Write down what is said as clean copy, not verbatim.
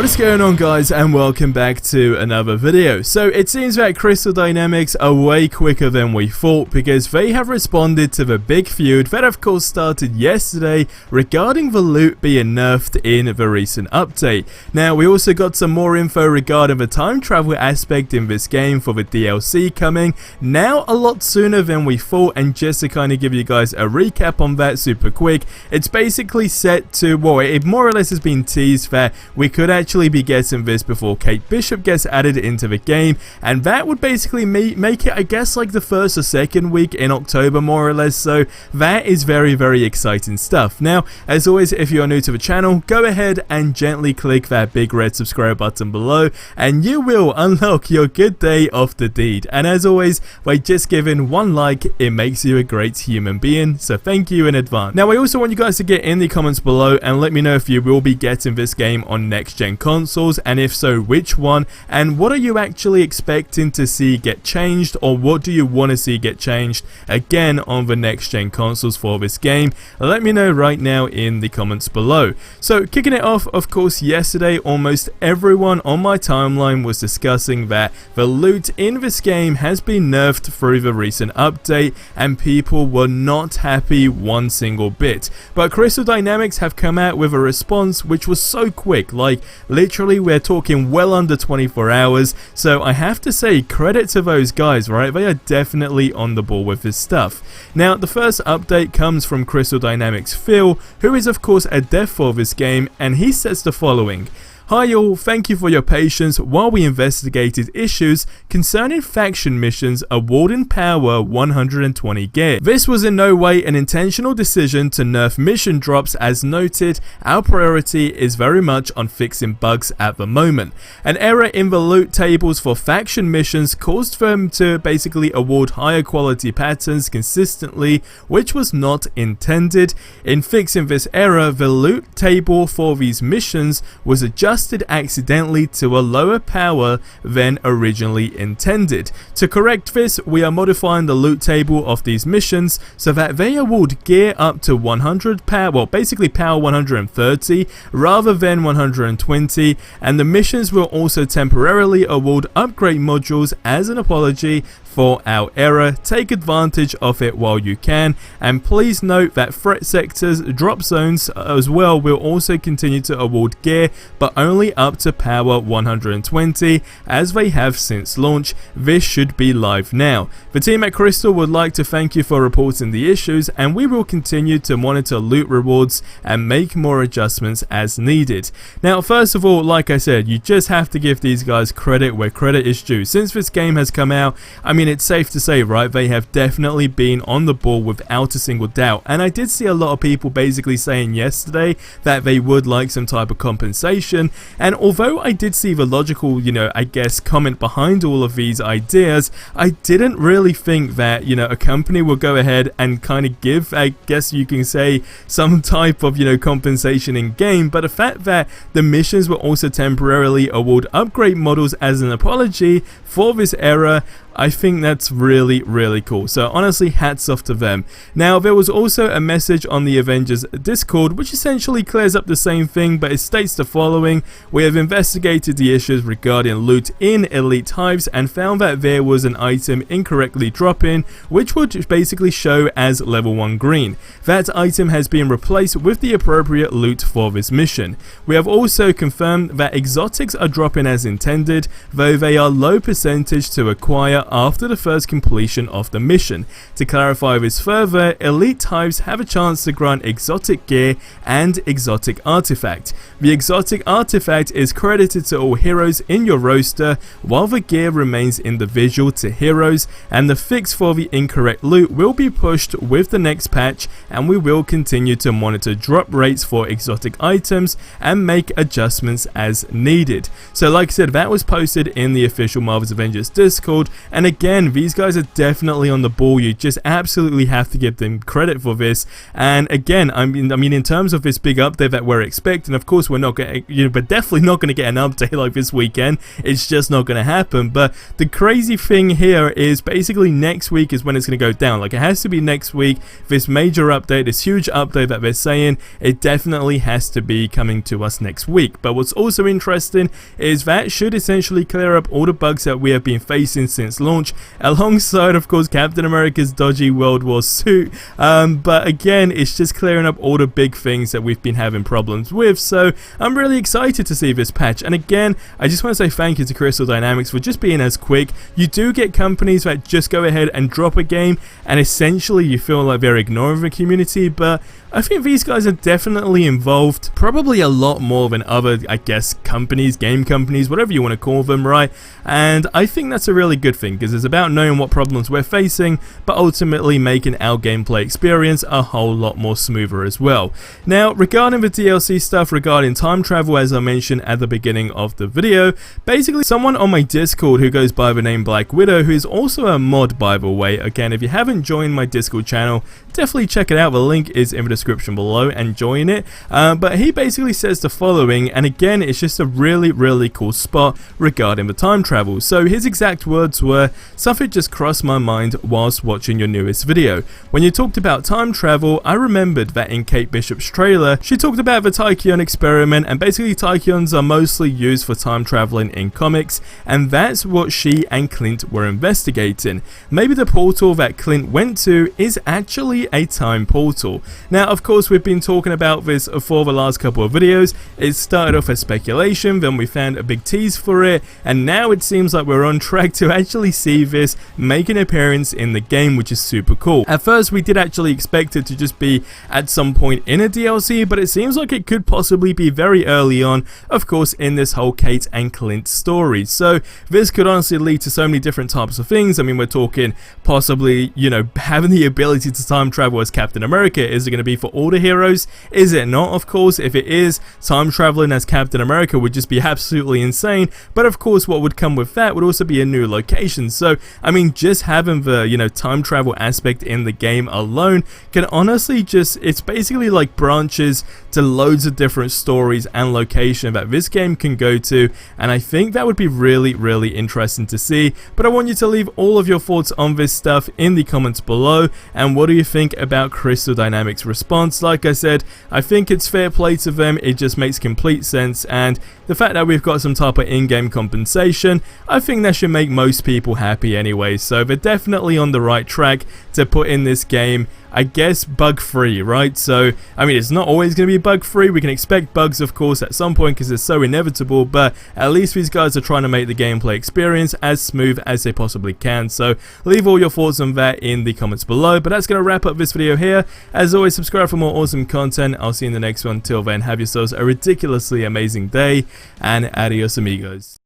What is going on, guys, and welcome back to another video. So it seems that Crystal Dynamics are way quicker than we thought, because they have responded to the big feud that of course started yesterday regarding the loot being nerfed in the recent update. Now we also got some more info regarding the time travel aspect in this game for the DLC coming now a lot sooner than we thought, and just to kind of give you guys a recap on that super quick, it's basically set to, well, it more or less has been teased that we could actually be getting this before Kate Bishop gets added into the game, and that would basically make it, I guess, like the first or second week in October more or less. So that is very exciting stuff. Now as always, if you are new to the channel, go ahead and gently click that big red subscribe button below and you will unlock your good day of the deed. And as always, by just giving one like, it makes you a great human being, so thank you in advance. Now I also want you guys to get in the comments below and let me know if you will be getting this game on next gen consoles, and if so, which one, and what are you actually expecting to see get changed, or what do you want to see get changed again on the next gen consoles for this game. Let me know right now in the comments below. So kicking it off, of course, yesterday almost everyone on my timeline was discussing that the loot in this game has been nerfed through the recent update, and people were not happy one single bit. But Crystal Dynamics have come out with a response which was so quick, like literally we're talking well under 24 hours, so I have to say credit to those guys, right? They are definitely on the ball with this stuff. Now the first update comes from Crystal Dynamics Phil, who is of course a dev for this game, and he says the following: "Hi all, thank you for your patience while we investigated issues concerning faction missions awarding power 120 gear. This was in no way an intentional decision to nerf mission drops. As noted, our priority is very much on fixing bugs at the moment. An error in the loot tables for faction missions caused them to basically award higher quality patterns consistently, which was not intended. In fixing this error, the loot table for these missions was adjusted accidentally to a lower power than originally intended. To correct this, we are modifying the loot table of these missions so that they award gear up to 100 power, well basically power 130 rather than 120, and the missions will also temporarily award upgrade modules as an apology for our error. Take advantage of it while you can, and please note that threat sectors, drop zones as well will also continue to award gear, but only up to power 120 as they have since launch. This should be live now. The team at Crystal would like to thank you for reporting the issues, and we will continue to monitor loot rewards and make more adjustments as needed." Now first of all, like I said, you just have to give these guys credit where credit is due. Since this game has come out, I mean, it's safe to say, right, they have definitely been on the ball without a single doubt. And I did see a lot of people basically saying yesterday that they would like some type of compensation, and although I did see the logical, I guess, comment behind all of these ideas, I didn't really think that, a company will go ahead and kind of give, I guess you can say, some type of, compensation in game. But the fact that the missions will also temporarily award upgrade models as an apology for this error, I think that's really cool. So honestly, hats off to them. Now there was also a message on the Avengers Discord which essentially clears up the same thing, but it states the following: "We have investigated the issues regarding loot in Elite Hives and found that there was an item incorrectly dropping, which would basically show as level 1 green. That item has been replaced with the appropriate loot for this mission. We have also confirmed that exotics are dropping as intended, though they are low percentage to acquire after the first completion of the mission. To clarify this further, Elite Hives have a chance to grant exotic gear and exotic artifact. The exotic artifact is credited to all heroes in your roster, while the gear remains individual to heroes, and the fix for the incorrect loot will be pushed with the next patch, and we will continue to monitor drop rates for exotic items and make adjustments as needed." So like I said, that was posted in the official Marvel's Avengers Discord, And again, these guys are definitely on the ball. You just absolutely have to give them credit for this. And again, I mean, in terms of this big update that we're expecting, of course, we're not going to, but definitely not going to get an update like this weekend. It's just not going to happen. But the crazy thing here is basically next week is when it's going to go down. Like, it has to be next week. This major update, this huge update that they're saying, it definitely has to be coming to us next week. But what's also interesting is that should essentially clear up all the bugs that we have been facing since launch, alongside, of course, Captain America's dodgy World War suit. But again, it's just clearing up all the big things that we've been having problems with. So I'm really excited to see this patch. And again, I just want to say thank you to Crystal Dynamics for just being as quick. You do get companies that just go ahead and drop a game, and essentially you feel like they're ignoring the community, but I think these guys are definitely involved, probably a lot more than other, I guess, companies, game companies, whatever you want to call them, right? And I think that's a really good thing, because it's about knowing what problems we're facing, but ultimately making our gameplay experience a whole lot more smoother as well. Now, regarding the DLC stuff, regarding time travel, as I mentioned at the beginning of the video, basically someone on my Discord who goes by the name Black Widow, who is also a mod, by the way. Again, if you haven't joined my Discord channel, definitely check it out. The link is in the description below and join it. But he basically says the following, and again, it's just a really cool spot regarding the time travel. So his exact words were, "Something just crossed my mind whilst watching your newest video. When you talked about time travel, I remembered that in Kate Bishop's trailer, she talked about the Tachyon experiment, and basically Tachyons are mostly used for time traveling in comics, and that's what she and Clint were investigating. Maybe the portal that Clint went to is actually a time portal." Now, of course, we've been talking about this for the last couple of videos. It started off as speculation, then we found a big tease for it, and now it seems like we're on track to actually see this make an appearance in the game, which is super cool. At first, we did actually expect it to just be at some point in a DLC, but it seems like it could possibly be very early on, of course, in this whole Kate and Clint story. So this could honestly lead to so many different types of things. I mean, we're talking possibly, you know, having the ability to time travel as Captain America. Is it going to be for all the heroes? Is it not? Of course, if it is, time traveling as Captain America would just be absolutely insane. But of course, what would come with that would also be a new location. So, I mean, just having the, you know, time travel aspect in the game alone can honestly just, it's basically like branches to loads of different stories and location that this game can go to, and I think that would be really interesting to see. But I want you to leave all of your thoughts on this stuff in the comments below, and what do you think about Crystal Dynamics' response? Like I said, I think it's fair play to them, it just makes complete sense, and the fact that we've got some type of in-game compensation, I think that should make most people happy anyway. So they're definitely on the right track to put in this game, I guess, bug-free, right? So, I mean, it's not always going to be bug-free. We can expect bugs, of course, at some point because it's so inevitable, but at least these guys are trying to make the gameplay experience as smooth as they possibly can. So, leave all your thoughts on that in the comments below. But that's going to wrap up this video here. As always, subscribe for more awesome content. I'll see you in the next one. Till then, have yourselves a ridiculously amazing day, and adios, amigos.